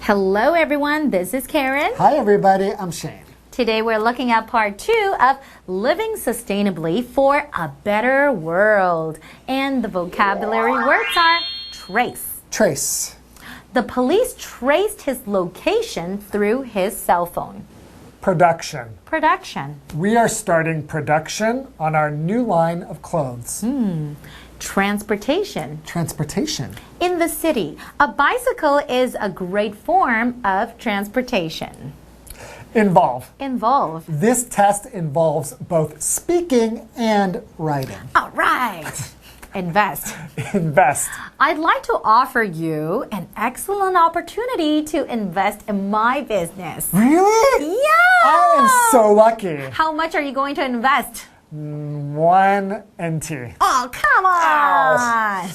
Hello everyone, this is Karen. Hi everybody, I'm Shane. Today we're looking at part 2 of Living Sustainably for a Better World. And the vocabulary words are trace. Trace. The police traced his location through his cell phone. Production. Production. We are starting production on our new line of clothes. Transportation. Transportation. In the city, a bicycle is a great form of transportation. Involve. Involve. This test involves both speaking and writing. All right. Invest. Invest. I'd like to offer you an excellent opportunity to invest in my business. Really? Yeah. I am so lucky. How much are you going to invest? 1 NT. Oh, come on.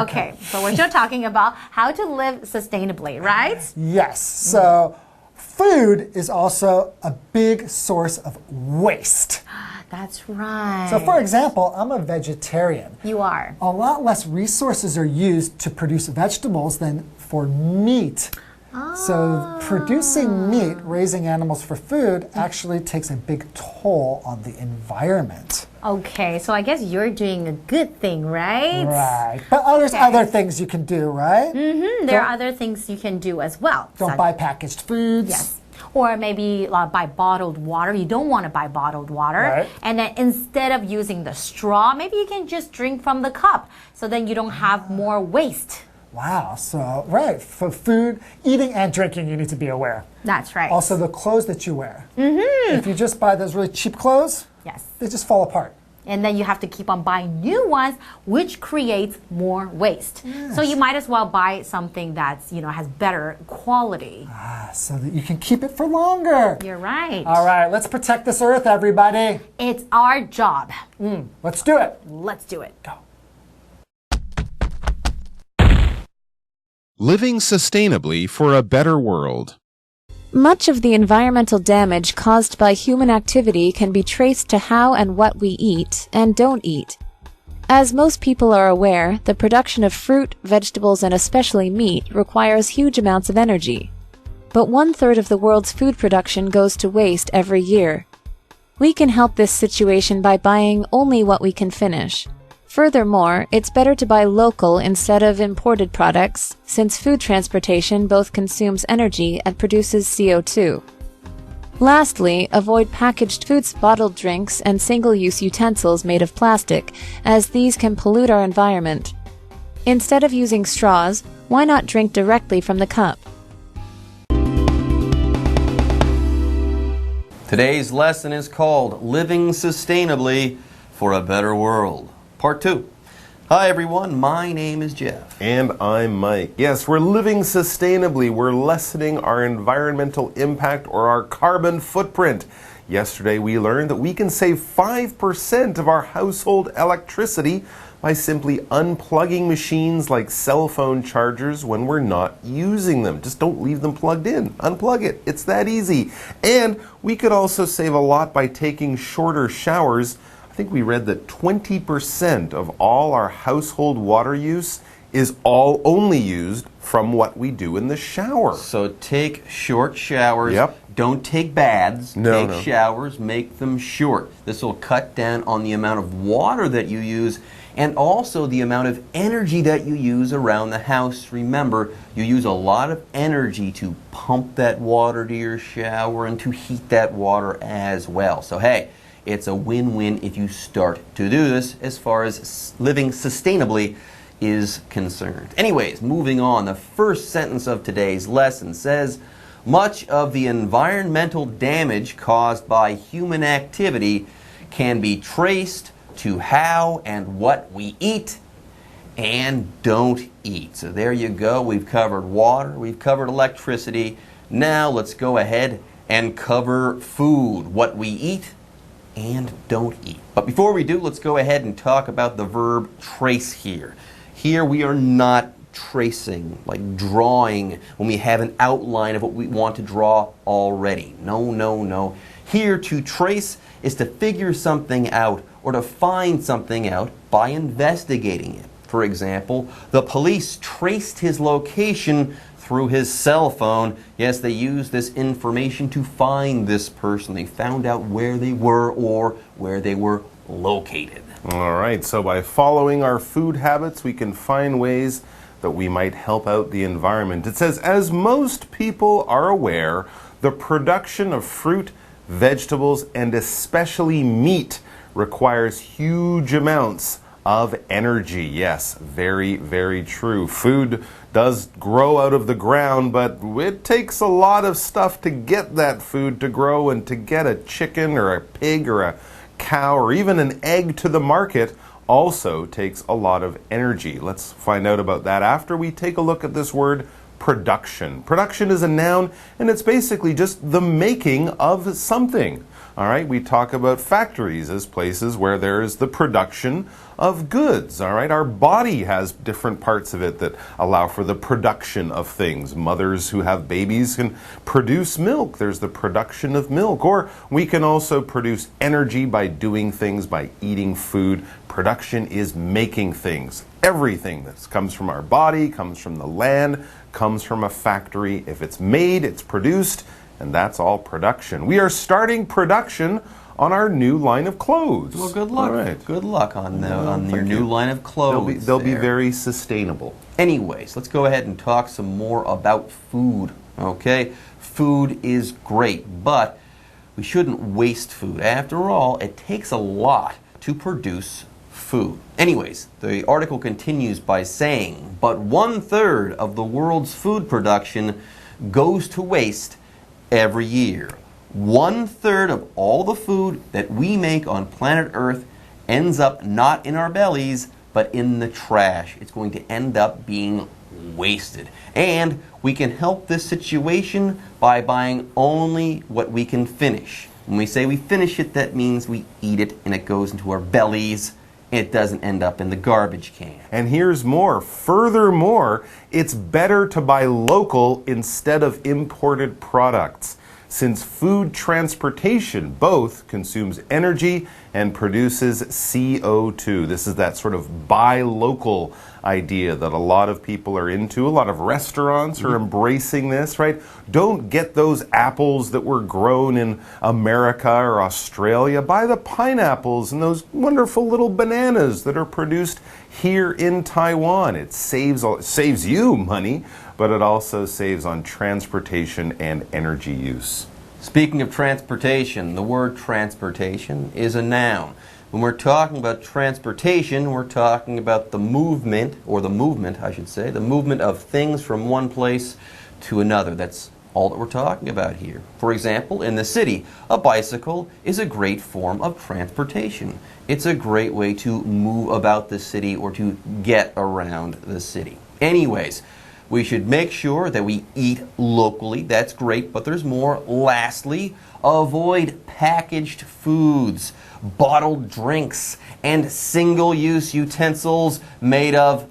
Okay, so we're still talking about how to live sustainably, right? Yes. So food is also a big source of waste. That's right. So for example, I'm a vegetarian. You are. A lot less resources are used to produce vegetables than for meat. So producing meat, raising animals for food, actually takes a big toll on the environment. Okay, so I guess you're doing a good thing, right? Right. But there's other things you can do, right? There are other things you can do as well. Don't buy packaged foods. Yes. Or maybe buy bottled water. You don't want to buy bottled water. Right. And then instead of using the straw, maybe you can just drink from the cup. So then you don't have more waste. Wow. So, right. For food, eating and drinking, you need to be aware. That's right. Also, the clothes that you wear. If you just buy those really cheap clothes, yes, they just fall apart. And then you have to keep on buying new ones, which creates more waste. Yes. So you might as well buy something that's, has better quality. So that you can keep it for longer. You're right. All right, let's protect this earth, everybody. It's our job. Let's do it. Let's do it. Go. Living sustainably for a better world. Much of the environmental damage caused by human activity can be traced to how and what we eat and don't eat. As most people are aware, the production of fruit, vegetables, and especially meat requires huge amounts of energy. But 1/3 of the world's food production goes to waste every year. We can help this situation by buying only what we can finish. Furthermore, it's better to buy local instead of imported products, since food transportation both consumes energy and produces CO2. Lastly, avoid packaged foods, bottled drinks, and single-use utensils made of plastic, as these can pollute our environment. Instead of using straws, why not drink directly from the cup? Today's lesson is called Living Sustainably for a Better World. Part 2. Hi everyone, my name is Jeff. And I'm Mike. Yes, we're living sustainably. We're lessening our environmental impact or our carbon footprint. Yesterday we learned that we can save 5% of our household electricity by simply unplugging machines like cell phone chargers when we're not using them. Just don't leave them plugged in. Unplug it. It's that easy. And we could also save a lot by taking shorter showers. I think we read that 20% of all our household water use is only used from what we do in the shower. So take short showers. Yep. Don't take baths. No. Take showers, make them short. This will cut down on the amount of water that you use and also the amount of energy that you use around the house. Remember, you use a lot of energy to pump that water to your shower and to heat that water as well. So hey, it's a win-win if you start to do this as far as living sustainably is concerned. Anyways, moving on, the first sentence of today's lesson says, much of the environmental damage caused by human activity can be traced to how and what we eat and don't eat. So there you go. We've covered water, we've covered electricity. Now let's go ahead and cover food, what we eat and don't eat. But before we do, let's go ahead and talk about the verb trace here. Here we are not tracing, like drawing, when we have an outline of what we want to draw already. No. Here, to trace is to figure something out or to find something out by investigating it. For example, the police traced his location through his cell phone. Yes, they used this information to find this person. They found out where they were or where they were located. All right, so by following our food habits, we can find ways that we might help out the environment. It says, as most people are aware, the production of fruit, vegetables, and especially meat requires huge amounts of energy. Yes, very, very true. Food does grow out of the ground, but it takes a lot of stuff to get that food to grow, and to get a chicken or a pig or a cow or even an egg to the market also takes a lot of energy. Let's find out about that after we take a look at this word production. Production is a noun, and it's basically just the making of something. All right, we talk about factories as places where there is the production of goods. All right, our body has different parts of it that allow for the production of things. Mothers who have babies can produce milk. There's the production of milk. Or we can also produce energy by doing things, by eating food. Production is making things. Everything that comes from our body, comes from the land, comes from a factory. If it's made, it's produced. And that's all production. We are starting production on our new line of clothes. Well, good luck. All right. Good luck on your new line of clothes. They'll be very sustainable. Anyways, let's go ahead and talk some more about food. Okay? Food is great, but we shouldn't waste food. After all, it takes a lot to produce food. Anyways, the article continues by saying, but 1/3 of the world's food production goes to waste every year. 1/3 of all the food that we make on planet Earth ends up not in our bellies, but in the trash. It's going to end up being wasted. And we can help this situation by buying only what we can finish. When we say we finish it, that means we eat it and it goes into our bellies. It doesn't end up in the garbage can. And here's more. Furthermore, it's better to buy local instead of imported products, since food transportation both consumes energy and produces CO2. This is that sort of buy local idea that a lot of people are into. A lot of restaurants are embracing this, right? Don't get those apples that were grown in America or Australia. Buy the pineapples and those wonderful little bananas that are produced here in Taiwan. It saves you money, but it also saves on transportation and energy use. Speaking of transportation, the word transportation is a noun. When we're talking about transportation, we're talking about the movement of things from one place to another. That's all that we're talking about here. For example, in the city, a bicycle is a great form of transportation. It's a great way to move about the city or to get around the city. Anyways, we should make sure that we eat locally. That's great, but there's more. Lastly, avoid packaged foods, bottled drinks, and single-use utensils made of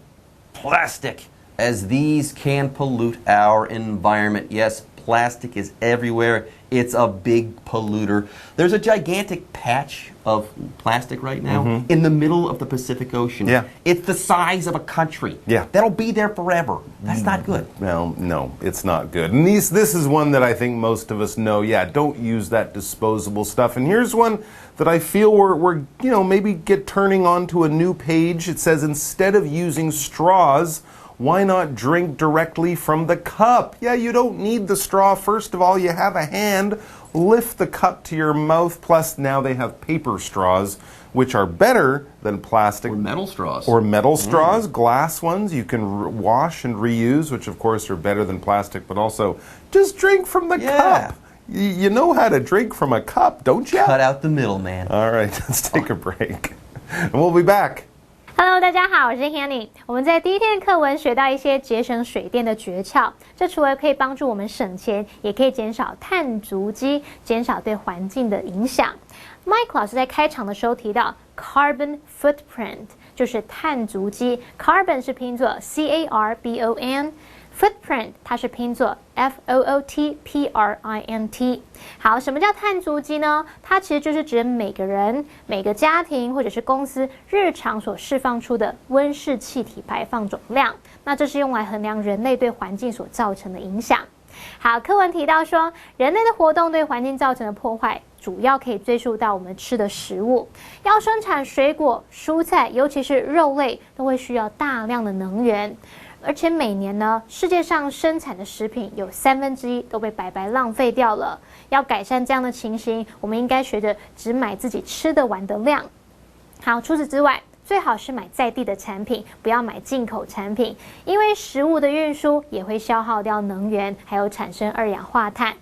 plastic, as these can pollute our environment. Yes, plastic is everywhere. It's a big polluter. There's a gigantic patch of plastic right now in the middle of the Pacific Ocean. Yeah. It's the size of a country. Yeah. That'll be there forever. That's not good. Well, no, it's not good. And this is one that I think most of us know. Yeah, don't use that disposable stuff. And here's one that I feel we're maybe turning onto a new page. It says, instead of using straws, why not drink directly from the cup? Yeah, you don't need the straw. First of all, you have a hand. Lift the cup to your mouth. Plus, now they have paper straws, which are better than plastic. Or metal straws. Or metal straws, glass ones you can wash and reuse, which of course are better than plastic, but also just drink from the cup. You know how to drink from a cup, don't you? Cut out the middle, man. All right, let's take a break. And we'll be back. Hello， 大家好，我是 Hanny。我们在第一天的课文学到一些节省水电的诀窍，这除了可以帮助我们省钱，也可以减少碳足迹，减少对环境的影响。Mike 老师在开场的时候提到 carbon footprint， 就是碳足迹。Carbon 是拼作 C-A-R-B-O-N。Footprint 它是拼作 Footprint。好，什么叫碳足迹呢？它其实就是指每个人、每个家庭或者是公司日常所释放出的温室气体排放总量。那这是用来衡量人类对环境所造成的影响。好，课文提到说，人类的活动对环境造成的破坏，主要可以追溯到我们吃的食物。要生产水果、蔬菜，尤其是肉类，都会需要大量的能源。而且每年呢，世界上生产的食品有1/3都被白白浪费掉了。要改善这样的情形，我们应该学着只买自己吃得完的量。好，除此之外，最好是买在地的产品，不要买进口产品，因为食物的运输也会消耗掉能源，还有产生二氧化碳。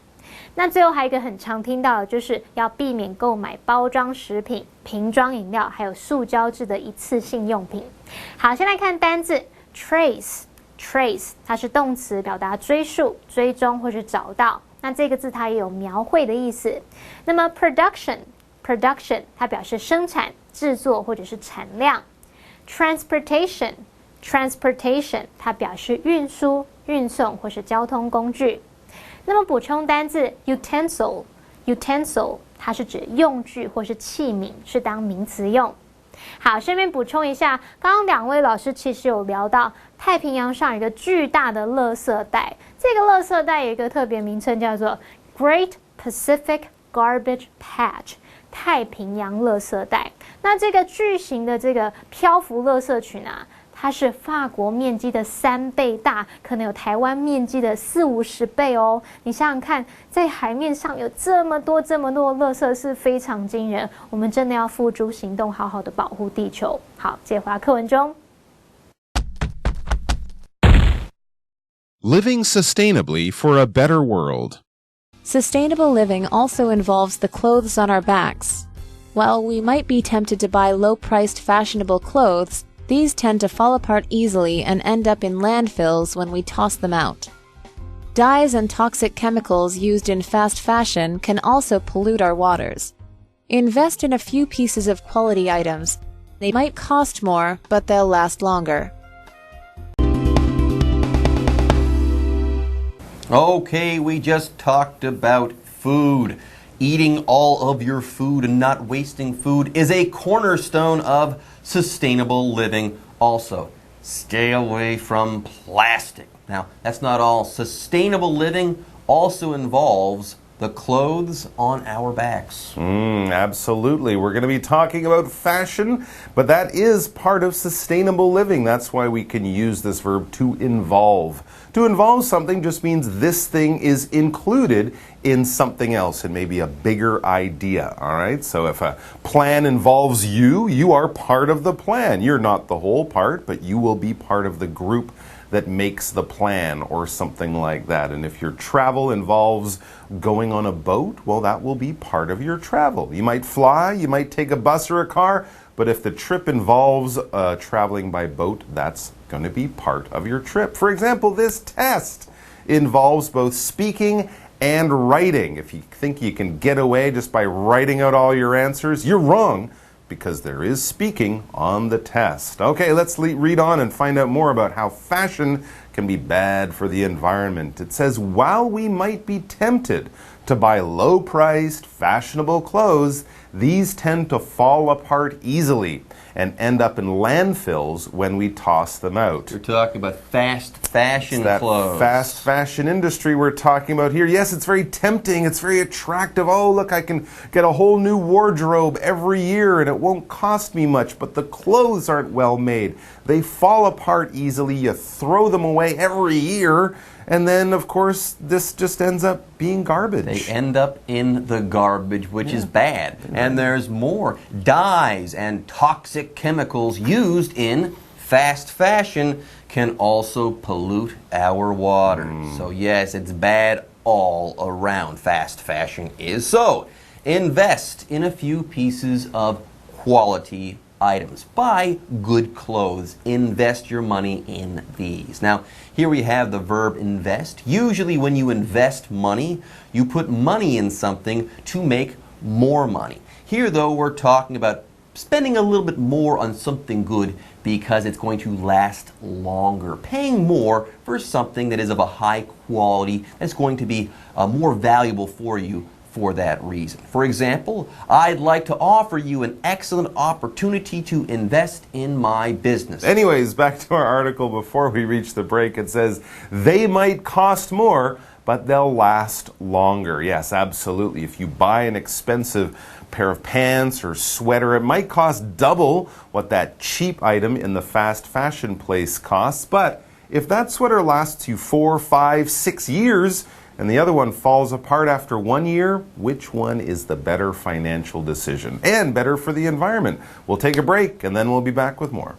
那最后还有一个很常听到的，就是要避免购买包装食品、瓶装饮料，还有塑胶制的一次性用品。好，先来看单字 trace。trace 它是动词，表达追溯、追踪或是找到。那这个字它也有描绘的意思。那么 production 它表示生产、制作或者是产量。transportation 它表示运输、运送或是交通工具。那么补充单字 utensil 它是指用具或是器皿，是当名词用。好，顺便补充一下，刚刚两位老师其实有聊到太平洋上有一个巨大的垃圾带，这个垃圾带有一个特别名称叫做 Great Pacific Garbage Patch， 太平洋垃圾带。那这个巨型的这个漂浮垃圾群啊，它是法国面积的3倍大，可能有台湾面积的40-50倍哦。你想想看，在海面上有这么多的垃圾，是非常惊人。我们真的要付诸行动，好好的保护地球。好，接着回到课文中。Living sustainably for a better world. Sustainable living also involves the clothes on our backs. While we might be tempted to buy low-priced fashionable clothes, these tend to fall apart easily and end up in landfills when we toss them out. Dyes and toxic chemicals used in fast fashion can also pollute our waters. Invest in a few pieces of quality items. They might cost more, but they'll last longer. Okay, we just talked about food. Eating all of your food and not wasting food is a cornerstone of sustainable living also. Stay away from plastic. Now, that's not all. Sustainable living also involves the clothes on our backs. Absolutely. We're going to be talking about fashion, but that is part of sustainable living. That's why we can use this verb to involve. To involve something just means this thing is included in something else and maybe a bigger idea, all right? So if a plan involves you, you are part of the plan. You're not the whole part, but you will be part of the group that makes the plan or something like that. And if your travel involves going on a boat, well, that will be part of your travel. You might fly, you might take a bus or a car, but if the trip involves traveling by boat, that's going to be part of your trip. For example, this test involves both speaking and writing. If you think you can get away just by writing out all your answers, you're wrong, because there is speaking on the test. Okay, let's read on and find out more about how fashion can be bad for the environment. It says, while we might be tempted to buy low-priced, fashionable clothes, these tend to fall apart easily and end up in landfills when we toss them out. We're talking about fast fashion that clothes. Fast fashion industry we're talking about here. Yes, it's very tempting. It's very attractive. Oh, look, I can get a whole new wardrobe every year and it won't cost me much. But the clothes aren't well made. They fall apart easily. You throw them away every year. And then, of course, this just ends up being garbage. They end up in the garbage, which is bad. And there's more. Dyes and toxic chemicals used in fast fashion can also pollute our waters. So yes, it's bad all around. Fast fashion is. So invest in a few pieces of quality items. Buy good clothes. Invest your money in these. Now, here we have the verb invest. Usually when you invest money, you put money in something to make more money. Here, though, we're talking about spending a little bit more on something good because it's going to last longer, paying more for something that is of a high quality, that's going to be more valuable for you for that reason. For example, I'd like to offer you an excellent opportunity to invest in my business. Anyways, back to our article before we reach the break. It says, they might cost more, but they'll last longer. Yes, absolutely. If you buy an expensive pair of pants or sweater, it might cost double what that cheap item in the fast fashion place costs. But if that sweater lasts you 4, 5, 6 years, and the other one falls apart after 1 year, which one is the better financial decision and better for the environment? We'll take a break and then we'll be back with more.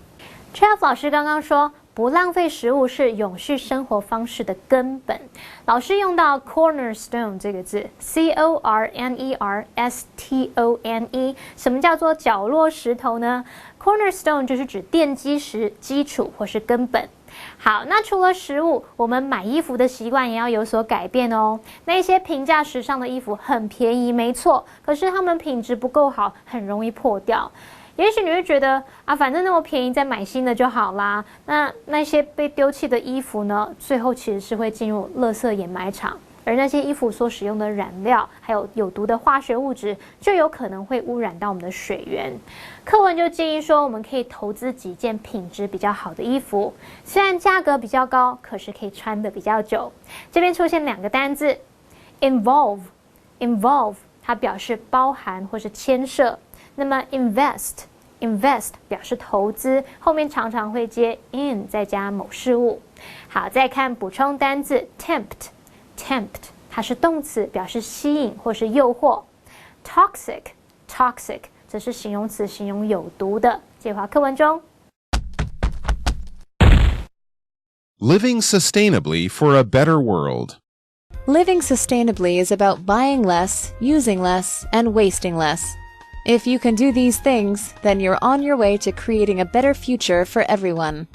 Jeff 老师刚刚说，不浪费食物是永续生活方式的根本。老师用到 cornerstone 这个字 ，cornerstone。什么叫做角落石头呢？ Cornerstone 就是指奠基石、基础或是根本。好，那除了食物，我们买衣服的习惯也要有所改变哦。那些平价时尚的衣服很便宜，没错，可是它们品质不够好，很容易破掉。也许你会觉得啊，反正那么便宜，再买新的就好啦。那些被丢弃的衣服呢，最后其实是会进入垃圾掩埋场。而那些衣服所使用的染料，还有有毒的化学物质，就有可能会污染到我们的水源。课文就建议说，我们可以投资几件品质比较好的衣服，虽然价格比较高，可是可以穿得比较久。这边出现2个单字 ，involve， 它表示包含或是牵涉。那么 invest 表示投资，后面常常会接 in 再加某事物。好，再看补充单字 tempt， 它是动词，表示吸引或是诱惑。toxic 则是形容词，形容有毒的。介绍课文中。Living sustainably for a better world. Living sustainably is about buying less, using less, and wasting less. If you can do these things, then you're on your way to creating a better future for everyone.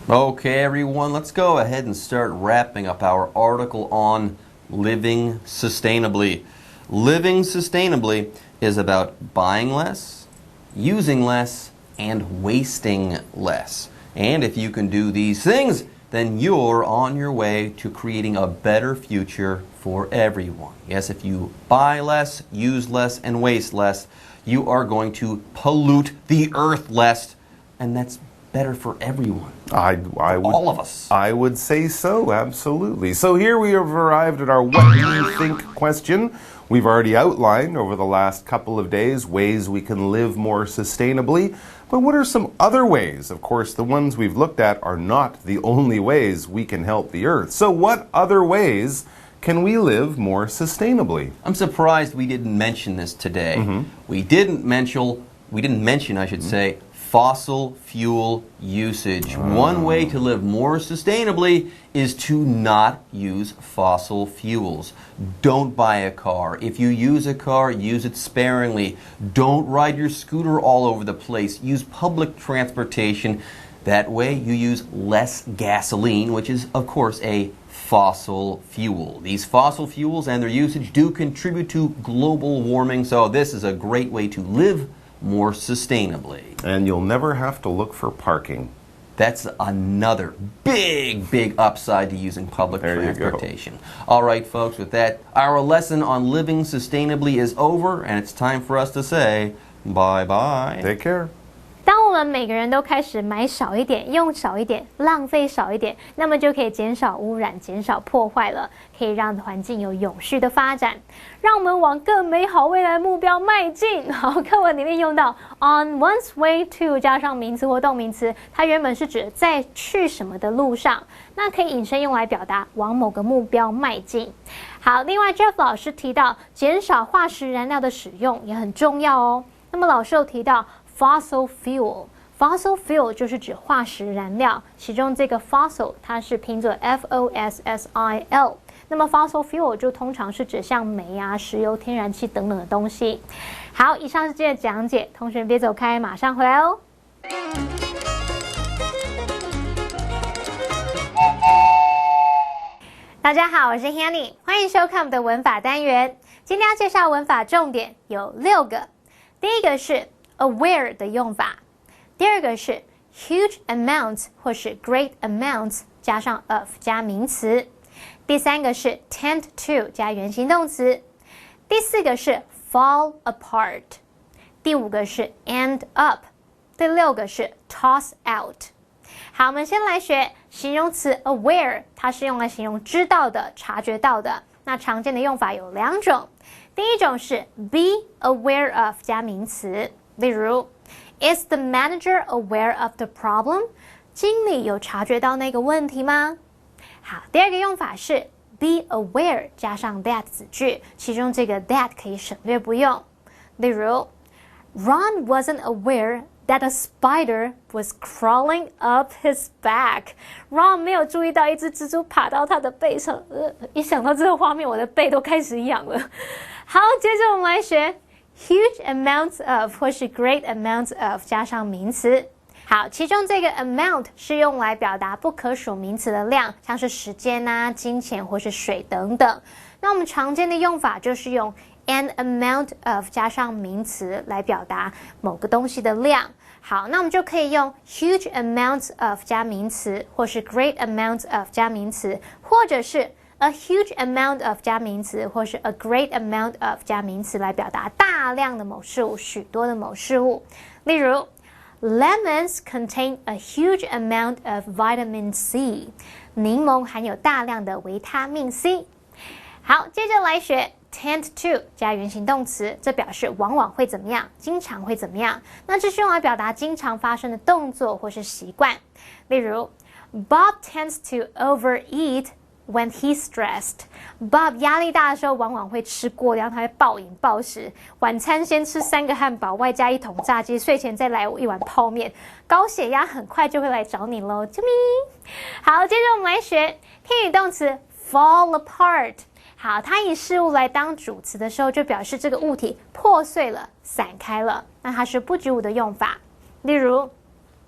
Okay, everyone, let's go ahead and start wrapping up our article on living sustainably. Living sustainably is about buying less, using less, and wasting less. And if you can do these things, then you're on your way to creating a better future for everyone. Yes, if you buy less, use less, and waste less, you are going to pollute the earth less, and that's better for everyone. All of us. I would say so, absolutely. So here we have arrived at our what do you think question. We've already outlined over the last couple of days ways we can live more sustainably. But what are some other ways? Of course, the ones we've looked at are not the only ways we can help the earth. So what other ways can we live more sustainably? I'm surprised we didn't mention this today. We didn't mention, I should say, fossil fuel usage. One way to live more sustainably is to not use fossil fuels. Don't buy a car. If you use a car, use it sparingly. Don't ride your scooter all over the place. Use public transportation. That way you use less gasoline, which is, of course, a fossil fuel. These fossil fuels and their usage do contribute to global warming, so this is a great way to live more sustainably. And you'll never have to look for parking. That's another big upside to using public transportation. All right, folks, with that, our lesson on living sustainably is over, and it's time for us to say bye-bye. Take care. 当我们每个人都开始买少一点、用少一点、浪费少一点，那么就可以减少污染、减少破坏了，可以让环境有永续的发展，让我们往更美好未来目标迈进。好，课文里面用到 on one's way to 加上名词或动名词，它原本是指在去什么的路上，那可以引申用来表达往某个目标迈进。好，另外 Jeff 老师提到减少化石燃料的使用也很重要哦。那么老师有提到Fossil fuel 就是指化石燃料，其中这个 fossil 它是拼作 FOSSIL， 那么 fossil fuel 就通常是指像煤啊、石油、天然气等等的东西。好，以上是今天的讲解，同学别走开，马上回来哦。大家好，我是 Hanny， 欢迎收看我们的文法单元。今天要介绍文法重点有6个。第一个是 aware 的用法，第二个是 huge amounts 或是 great amounts 加上 of 加名词，第三个是 tend to 加原形动词，第四个是 fall apart， 第五个是 end up， 第六个是 toss out。好，我们先来学形容词 aware， 它是用来形容知道的、察觉到的。那常见的用法有2种，第一种是 be aware of 加名词，例如 Is the manager aware of the problem？ 经理有察觉到那个问题吗？好，第二个用法是 be aware 加上 that 子句，其中这个 that 可以省略不用。例如 Ron wasn't aware that a spider was crawling up his back. Ron 没有注意到一只蜘蛛爬到他的背上。一想到这个画面，我的背都开始痒了。好，接着我们来学 huge amounts of 或是 great amounts of 加上名词。好，其中这个 amount 是用来表达不可数名词的量，像是时间啊、金钱或是水等等。那我们常见的用法就是用 an amount of 加上名词来表达某个东西的量。好，那我们就可以用 huge amounts of 加名词，或是 great amounts of 加名词，或者是 a huge amount of 加名词，或是 a great amount of 加名词来表达大量的某事物、许多的某事物。例如 Lemons contain a huge amount of vitamin C. 柠檬含有大量的维他命 C。好，接着来学tend to 加原形动词，这表示往往会怎么样，经常会怎么样。那这是用来表达经常发生的动作或是习惯。例如 Bob tends to overeat when he's stressed. Bob 压力大的时候往往会吃过量，他会暴饮暴食。晚餐先吃3个汉堡，外加1桶炸鸡，睡前再来1碗泡面。高血压很快就会来找你咯，救命！好，接着我们来学片语动词 fall apart。好，它以事物来当主词的时候，就表示这个物体破碎了、散开了。那它是不及物的用法。例如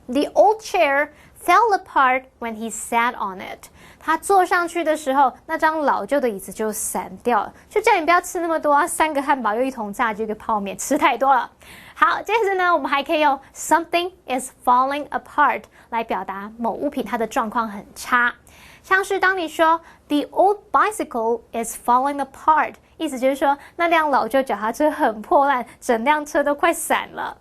The old chair fell apart when he sat on it. 他坐上去的时候，那张老旧的椅子就散掉了。就叫你不要吃那么多啊，3个汉堡又1桶炸鸡，1个泡面，吃太多了。好，接着呢，我们还可以用 something is falling apart 来表达某物品它的状况很差。像是当你说 The old bicycle is falling apart， 意思就是说那辆老旧脚踏车很破烂，整辆车都快散了。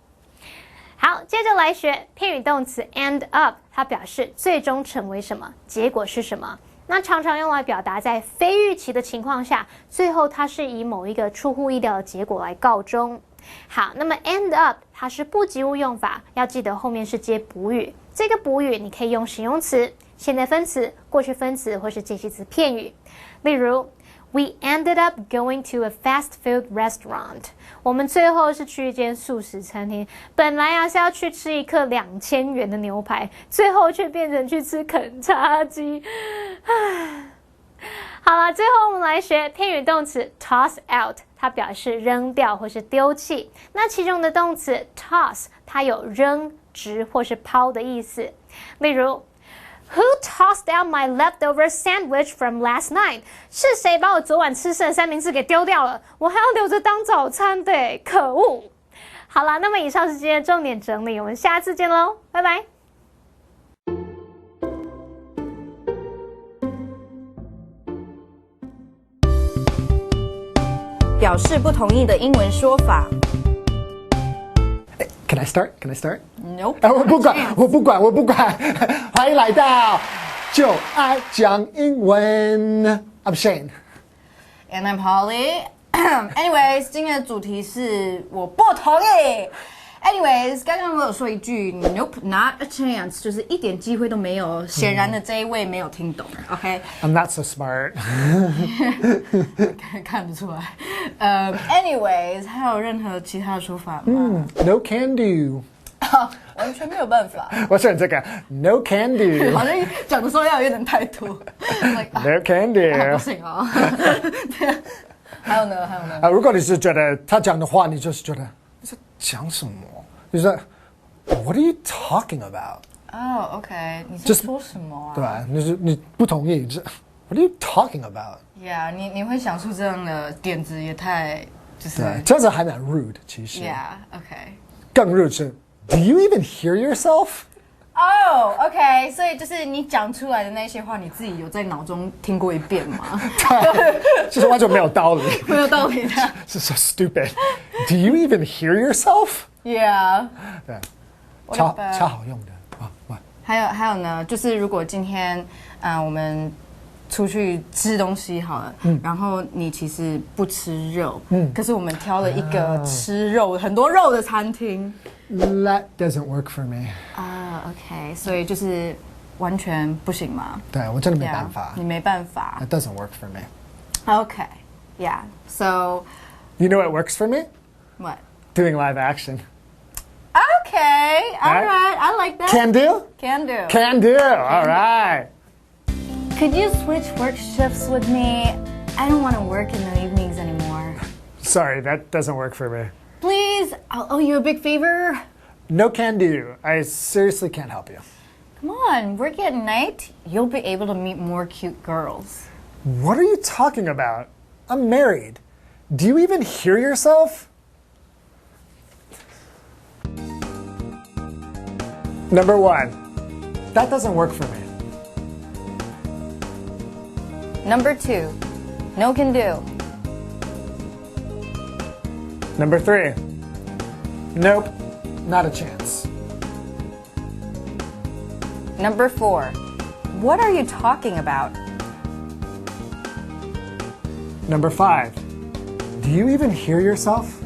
好，接着来学片语动词 end up， 它表示最终成为什么，结果是什么。那常常用来表达在非预期的情况下，最后它是以某一个出乎意料的结果来告终。好，那么 end up 它是不及物用法，要记得后面是接补语。这个补语你可以用形容词、现在分词、过去分词或是介系词片语。例如 We ended up going to a fast food restaurant. 我们最后是去一间素食餐厅，本来是要去吃1克2000元的牛排，最后却变成去吃肯叉鸡。好了，最后我们来学片语动词 toss out， 它表示扔掉或是丢弃。那其中的动词 toss， 它有扔、掷或是抛的意思。例如Who tossed out my leftover sandwich from last night? 是谁把我昨晚吃剩的三明治给丢掉了？我还要留着当早餐的，可恶！好啦，那么以上是今天的重点整理，我们下次见喽，拜拜。表示不同意的英文说法。Can I start? Can I start? Nope. 我不管。欢迎来到就爱讲英文。I'm Shane. And I'm Holly. Anyways， 今天的主题是我不同意。Anyways， 刚刚我有说一句 Nope, not a chance， 就是一点机会都没有。显然的这一位没有听懂。OK。I'm not so smart. 看得出来。Anyways， 还有任何其他的说法吗？No can do. 完全没有办法。我选这个 No can do. 好像讲的时候要有点态度。No can do. 不行哦。还有呢？如果你是觉得他讲的话，你就是觉得你在讲什么？你说 What are you talking about? 哦 ，OK， 你在说什么啊？对吧？你不同意， What are you talking about? Yeah， 你会想出这样的点子也太就是对，这样子还蛮 rude，其实。Yeah，OK。更 rude 是 Do you even hear yourself? OK， 所以就是你讲出来的那些话，你自己有在脑中听过一遍吗？就是完全没有道理，没有道理的。是 so stupid. Do you even hear yourself? Yeah， 对，超好用的啊。还有呢，就是如果今天我们出去吃东西好了，然后你其实不吃肉，可是我们挑了一个吃肉很多肉的餐厅。That doesn't work for me. OK， 所以就是完全不行吗？对，我真的没办法。你没办法。That doesn't work for me. OK，Yeah. So. You know what works for me? What? Doing live action. Okay. All right. I like that. Can do? Can do. Can do. All right. Could you switch work shifts with me? I don't want to work in the evenings anymore. Sorry, that doesn't work for me. Please, I'll owe you a big favor. No can do. I seriously can't help you. Come on, working at night, you'll be able to meet more cute girls. What are you talking about? I'm married. Do you even hear yourself? Number 1. That doesn't work for me. Number 2. No can do. Number 3. Nope, not a chance. Number 4. What are you talking about? Number 5. Do you even hear yourself?